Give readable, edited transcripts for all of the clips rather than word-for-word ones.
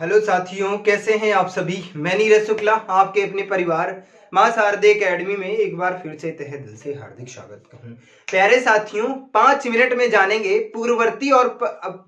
Hello साथियों, कैसे हैं आप सभी। मैं नीरज शुक्ला आपके अपने परिवार मां शारदे एकेडमी में एक बार फिर से तहे दिल से हार्दिक स्वागत कहूं। प्यारे साथियों, 5 मिनट में जानेंगे पूर्ववर्ती और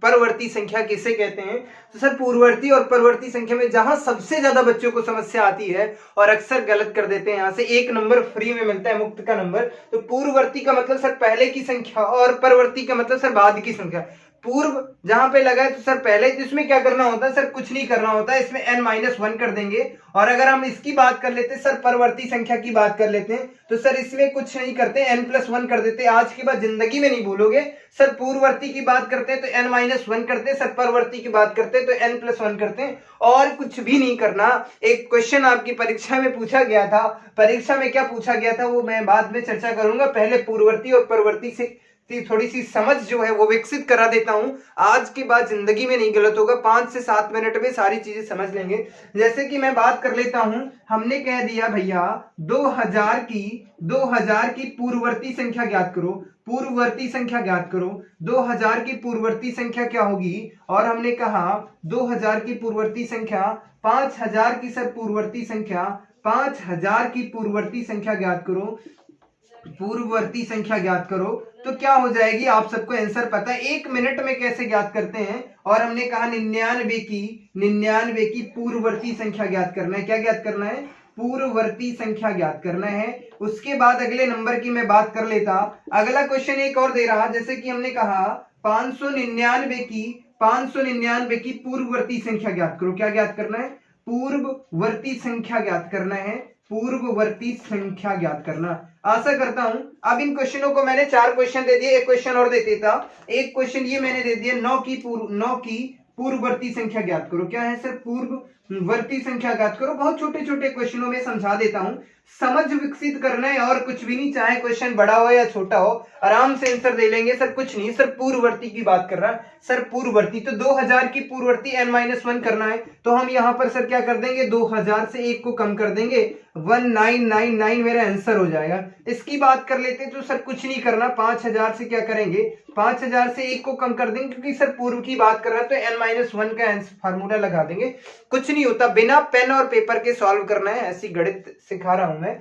परवर्ती संख्या किसे कहते हैं। तो सर, पूर्ववर्ती और परवर्ती संख्या में जहां सबसे ज्यादा बच्चों को समस्या आती है और अक्सर गलत कर देते हैं, यहां से 1 नंबर फ्री में मिलता है, मुफ्त का नंबर। तो पूर्ववर्ती का मतलब सर पहले की संख्या और परवर्ती का मतलब सर बाद की संख्या। पूर्व जहां पे लगा है तो सर पहले, तो इसमें क्या करना होता है सर, कुछ नहीं करना होता है, इसमें n-1 कर देंगे। और अगर हम इसकी बात कर लेते हैं सर, परवर्ती संख्या की बात कर लेते हैं, तो सर इसमें कुछ नहीं करते, n+1 कर देते। आज के बाद जिंदगी में नहीं भूलोगे सर, पूर्ववर्ती की बात करते हैं तो n-1 करते हैं, सर परवर्ती की बात करते हैं तो n+1 करते हैं, और कुछ भी नहीं करना। एक क्वेश्चन आपकी परीक्षा में पूछा गया था, परीक्षा में क्या पूछा गया था वो मैं बाद में चर्चा करूंगा। पहले पूर्ववर्ती और परवर्ती से थोड़ी सी समझ जो है वो विकसित करा देता हूं। आज के बाद जिंदगी में नहीं गलत होगा, 5 से 7 मिनट में सारी चीजें समझ लेंगे। जैसे कि मैं बात कर लेता हूं, हमने कह दिया भैया 2000 की पूर्ववर्ती संख्या ज्ञात करो। पूर्ववर्ती संख्या ज्ञात करो, 2000 की पूर्ववर्ती संख्या क्या होगी। और हमने कहा 2000 की पूर्ववर्ती संख्या 5000 की सर पूर्ववर्ती संख्या, 5000 की पूर्ववर्ती संख्या ज्ञात करो, पूर्ववर्ती संख्या ज्ञात करो। तो क्या हो जाएगी, आप सबको आंसर पता है, 1 मिनट में कैसे ज्ञात करते हैं। और हमने कहा 99 की पूर्ववर्ती संख्या ज्ञात करना है। क्या ज्ञात करना है, पूर्ववर्ती संख्या ज्ञात करना है। उसके बाद अगले नंबर की मैं बात कर लेता, अगला क्वेश्चन एक और दे रहा, जैसे कि हमने कहा 599 की पूर्ववर्ती संख्या ज्ञात करो। क्या ज्ञात करना है, पूर्ववर्ती संख्या ज्ञात करना है, पूर्ववर्ती संख्या ज्ञात करना। आशा करता हूं अब इन क्वेश्चनों को, मैंने 4 क्वेश्चन दे दिए, एक क्वेश्चन और देते था। एक क्वेश्चन ये मैंने दे दिया, 9 की पूर्ववर्ती संख्या ज्ञात करो। क्या है सर, पूर्ववर्ती संख्या ज्ञात करो। बहुत छोटे छोटे क्वेश्चनों में समझा देता हूं, समझ विकसित करना है और कुछ भी नहीं, चाहे क्वेश्चन बड़ा हो या छोटा हो, आराम से आंसर दे लेंगे। सर कुछ नहीं, सर पूर्ववर्ती की बात कर रहा है, सर पूर्ववर्ती। तो 2000 की पूर्ववर्ती n-1 करना है, तो हम यहां पर सर क्या कर देंगे, 2000 से 1 को कम कर देंगे, 1999 मेरा आंसर हो जाएगा। इसकी बात कर लेते हैं तो सर कुछ नहीं करना, 5000 से क्या करेंगे, 5000 से 1 को कम कर देंगे, क्योंकि सर पूर्व की बात कर रहा है तो n-1 का फार्मूला लगा देंगे। कुछ नहीं होता, बिना पेन और पेपर के सॉल्व करना है, ऐसी गणित सिखा रहा हूं मैं।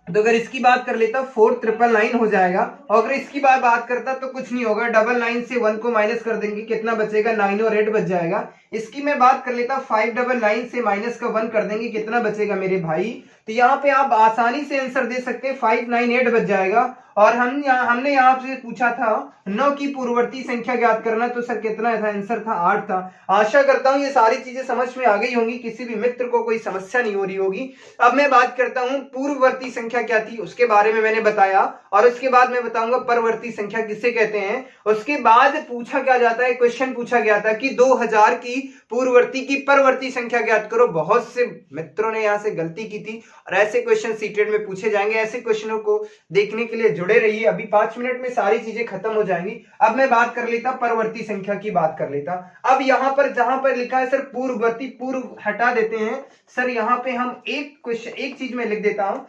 तो अगर इसकी बात कर लेता 4999 हो जाएगा, और अगर इसकी बात करता तो कुछ नहीं होगा, 99 से 1 को माइनस कर देंगे, कितना बचेगा, 9 और 8 बच जाएगा। इसकी मैं बात कर लेता 599 से माइनस का 1 कर देंगे, कितना बचेगा मेरे भाई। तो यहाँ पे आप आसानी से आंसर दे सकते हैं, 598 बच जाएगा। और हमने यहाँ से पूछा था 9 की पूर्ववर्ती संख्या ज्ञात करना, तो सर कितना था, आंसर था 8 था। आशा करता हूं ये सारी चीजें समझ में आ गई होंगी, किसी भी मित्र को कोई समस्या नहीं हो रही होगी। अब मैं बात करता हूं पूर्ववर्ती संख्या क्या थी, उसके बारे में मैंने बताया, और उसके बाद मैं बताऊंगा परवर्ती संख्या किसे कहते हैं। उसके बाद पूछा क्या जाता है, क्वेश्चन पूछा गया था कि 2000 की पूर्ववर्ती की परवर्ती संख्या ज्ञात करो। बहुत से मित्रों ने यहां से गलती की थी, और ऐसे क्वेश्चन सीटेट में पूछे जाएंगे। ऐसे क्वेश्चनों को देखने के लिए जुड़े रहिए, अभी 5 मिनट में सारी चीजें खत्म हो जाएंगी। अब मैं बात कर लेता परवर्ती संख्या की बात कर लेता। अब यहां पर जहां पर लिखा है सर पूर्ववर्ती, पूर्व हटा देते हैं सर, यहां पे हम एक क्वेश्चन, एक चीज में लिख देता हूं,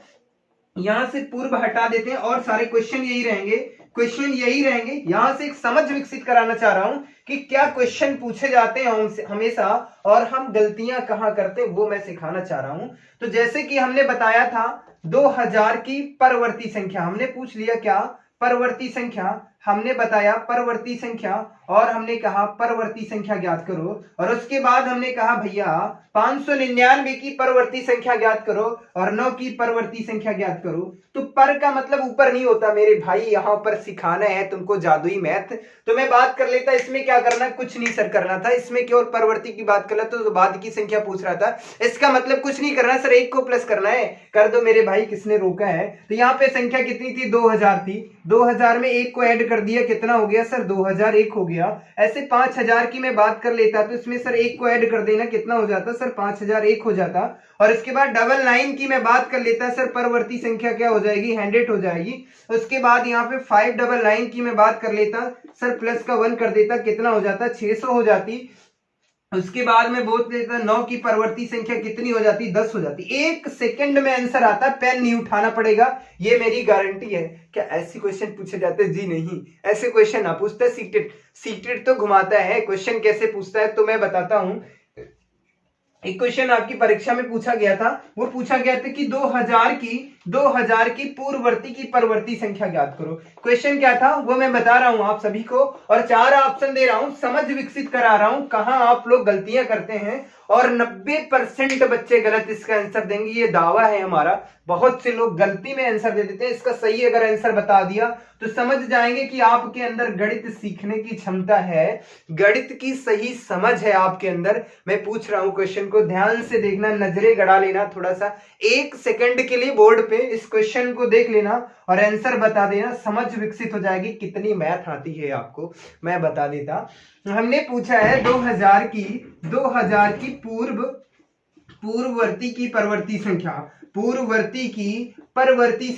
यहां से पूर्व हटा देते हैं और सारे क्वेश्चन यही रहेंगे, क्वेश्चन यही रहेंगे। यहां से एक समझ विकसित कराना चाह रहा हूं कि क्या क्वेश्चन पूछे जाते हैं हमेशा, और हम गलतियां कहां करते हैं वो मैं सिखाना चाह रहा हूं। तो जैसे कि हमने बताया था 2000 की परवर्ती संख्या, हमने पूछ लिया क्या, परवर्ती संख्या, हमने बताया परवर्ती संख्या, और हमने कहा परवर्ती संख्या ज्ञात करो। और उसके बाद हमने कहा भैया 599 की परवर्ती संख्या ज्ञात करो और 9 की परवर्ती संख्या ज्ञात करो। तो पर का मतलब ऊपर नहीं होता मेरे भाई, यहां पर सिखाना है तुमको जादुई मैथ। तो मैं बात कर लेता, इसमें क्या करना, कुछ नहीं सर करना था, इसमें केवल परवर्ती की बात कर लेता, तो बाद की संख्या पूछ रहा था, इसका मतलब कुछ नहीं करना सर, 1 को प्लस करना है। कर दो मेरे भाई, किसने रोका है। तो यहाँ पे संख्या कितनी थी, 2000 थी, 2000 में 1 को ऐड कर दिया, कितना हो गया सर, 2001 हो गया। ऐसे 5000 की मैं बात कर लेता तो इसमें सर 1 को ऐड कर देना, कितना हो जाता सर, 5001 हो जाता। और इसके बाद 99 की मैं बात कर लेता सर, परवर्ती संख्या क्या हो जाएगी, 100 हो जाएगी। उसके बाद यहाँ पे 599 की मैं बात कर लेता सर, प्लस का 1 कर देता, कितना हो जाता, 600 हो जाती। उसके बाद में बोल देता 9 की परवर्ती संख्या कितनी हो जाती, 10 हो जाती। 1 सेकंड में आंसर आता, पेन नहीं उठाना पड़ेगा, ये मेरी गारंटी है। क्या ऐसे क्वेश्चन पूछे जाते, जी नहीं, ऐसे क्वेश्चन ना पूछता। सीटेट तो घुमाता है, क्वेश्चन कैसे पूछता है तो मैं बताता हूं। एक क्वेश्चन आपकी परीक्षा में पूछा गया था, वो पूछा गया था कि 2000 की पूर्ववर्ती की परवर्ती संख्या ज्ञात करो। क्वेश्चन क्या था वो मैं बता रहा हूं आप सभी को, और 4 ऑप्शन दे रहा हूं, समझ विकसित करा रहा हूं कहां आप लोग गलतियां करते हैं, और 90% बच्चे गलत इसका आंसर देंगे, ये दावा है हमारा। बहुत से लोग गलती में आंसर दे देते हैं, इसका सही अगर आंसर बता दिया तो समझ जाएंगे कि आपके अंदर गणित सीखने की क्षमता है, गणित की सही समझ है आपके अंदर। मैं पूछ रहा हूं क्वेश्चन को ध्यान से देखना, नजरें गड़ा लेना, थोड़ा सा 1 सेकंड के लिए बोर्ड पे इस क्वेश्चन को देख लेना और आंसर बता देना, समझ विकसित हो जाएगी। कितनी मैथ आती है आपको मैं बता देता। हमने पूछा है 2000 की पूर्ववर्ती की परवर्ती संख्या, पूर्ववर्ती की परवर्ती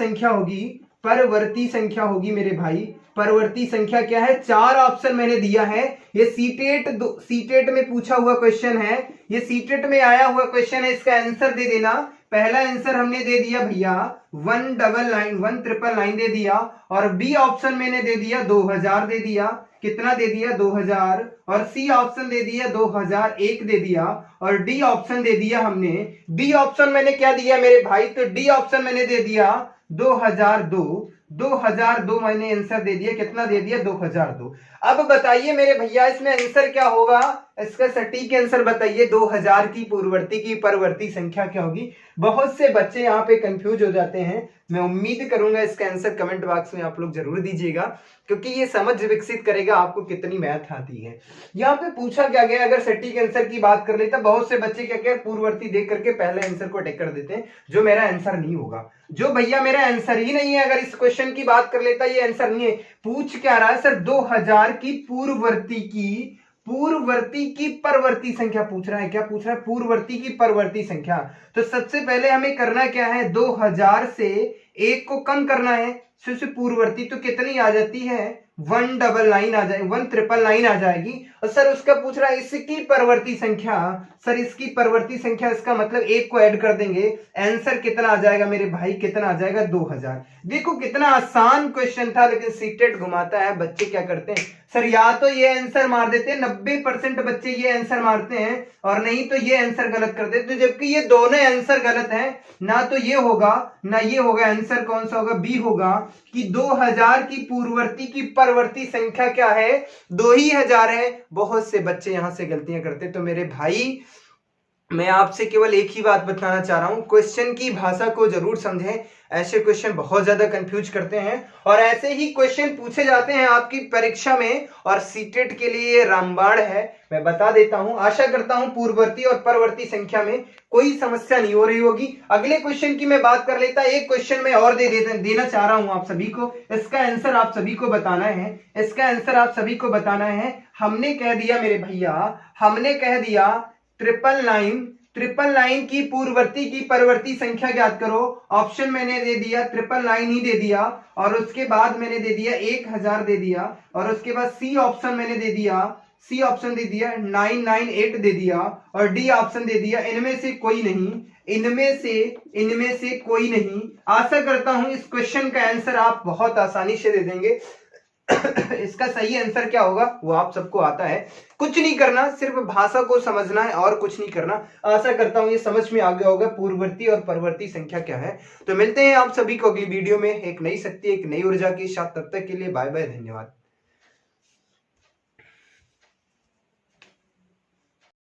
संख्या होगी मेरे भाई। परवर्ती संख्या क्या है? 4 ऑप्शन मैंने दिया है। ये सीटेट में पूछा हुआ क्वेश्चन है, ये सीटेट में आया हुआ क्वेश्चन है। इसका आंसर दे देना। पहला आंसर हमने दे दिया भैया 1999 दे दिया, और बी ऑप्शन मैंने दे दिया 2000 दे दिया। कितना दे दिया? 2000। और सी ऑप्शन दे दिया 2001 दे दिया, और डी ऑप्शन दे दिया हमने। डी ऑप्शन मैंने क्या दिया मेरे भाई? तो डी ऑप्शन मैंने दे दिया 2002 मैंने आंसर दे दिया। कितना दे दिया? 2002। अब बताइए मेरे भैया इसमें आंसर क्या होगा? इसका सटीक आंसर बताइए। 2000 की पूर्ववर्ती की परवर्ती संख्या क्या होगी? बहुत से बच्चे यहाँ पे कंफ्यूज हो जाते हैं। मैं उम्मीद करूंगा इसका आंसर कमेंट बॉक्स में आप लोग जरूर दीजिएगा, क्योंकि ये समझ विकसित करेगा आपको कितनी मैथ आती है। यहाँ पे पूछा क्या गया, अगर सटीक आंसर की बात कर लेता, बहुत से बच्चे क्या पूर्ववर्ती देख करके पहले आंसर को टिक कर देते हैं, जो मेरा आंसर नहीं होगा। जो भैया मेरा आंसर ही नहीं है, अगर इस क्वेश्चन की बात कर लेता, ये आंसर नहीं है। पूछ क्या रहा है सर? 2000 की पूर्ववर्ती की परवर्ती संख्या पूछ रहा है। क्या पूछ रहा है? पूर्ववर्ती की परवर्ती संख्या। तो सबसे पहले हमें करना क्या है? 2000 से 1 को कम करना है, फिर पूर्ववर्ती तो कितनी आ जाती है? 199 आ जाएगी, 1999 आ जाएगी। और सर उसका पूछ रहा है इसकी परवर्ती संख्या। सर इसकी परवर्ती संख्या, इसका मतलब 1 को ऐड कर देंगे, आंसर कितना आ जाएगा मेरे भाई? कितना आ जाएगा? 2000। देखो कितना आसान क्वेश्चन था, लेकिन सीटेट घुमाता है। बच्चे क्या करते हैं सर, या तो ये आंसर मार देते हैं, 90% बच्चे ये आंसर मारते हैं, और नहीं तो ये आंसर गलत कर देते हैं, जबकि ये दोनों आंसर गलत हैं। ना तो ये होगा ना ये होगा। आंसर कौन सा होगा? बी होगा कि 2000 की पूर्ववर्ती की परवर्ती संख्या क्या है? 2000 है। बहुत से बच्चे यहां से गलतियां करते। तो मेरे भाई मैं आपसे केवल एक ही बात बताना चाह रहा हूं, क्वेश्चन की भाषा को जरूर समझें। ऐसे क्वेश्चन बहुत ज्यादा कंफ्यूज करते हैं, और ऐसे ही क्वेश्चन पूछे जाते हैं आपकी परीक्षा में, और सीटेट के लिए रामबाण है। मैं बता देता हूं, आशा करता हूं पूर्ववर्ती और परवर्ती संख्या में कोई समस्या नहीं हो रही होगी। अगले क्वेश्चन की मैं बात कर लेता। एक क्वेश्चन मैं और देना चाह रहा हूं आप सभी को। इसका आंसर आप सभी को बताना है। इसका आंसर आप सभी को बताना है। हमने कह दिया मेरे भैया, हमने कह दिया 999 की पूर्ववर्ती की परवर्ती संख्या ज्ञात करो। ऑप्शन मैंने दे दिया 999 ही दे दिया, और उसके बाद मैंने दे दिया 1000 दे दिया, और उसके बाद सी ऑप्शन मैंने दे दिया, 998 दे दिया, और डी ऑप्शन दे दिया। इनमें से कोई नहीं, इनमें से कोई नहीं। आशा करता हूं इस क्वेश्चन का आंसर आप बहुत आसानी से दे देंगे। इसका सही आंसर क्या होगा वो आप सबको आता है। कुछ नहीं करना, सिर्फ भाषा को समझना है और कुछ नहीं करना। आशा करता हूं ये समझ में आ गया होगा पूर्ववर्ती और परवर्ती संख्या क्या है। तो मिलते हैं आप सभी को अगली वीडियो में एक नई शक्ति, एक नई ऊर्जा के साथ। तब तक के लिए बाय बाय, धन्यवाद।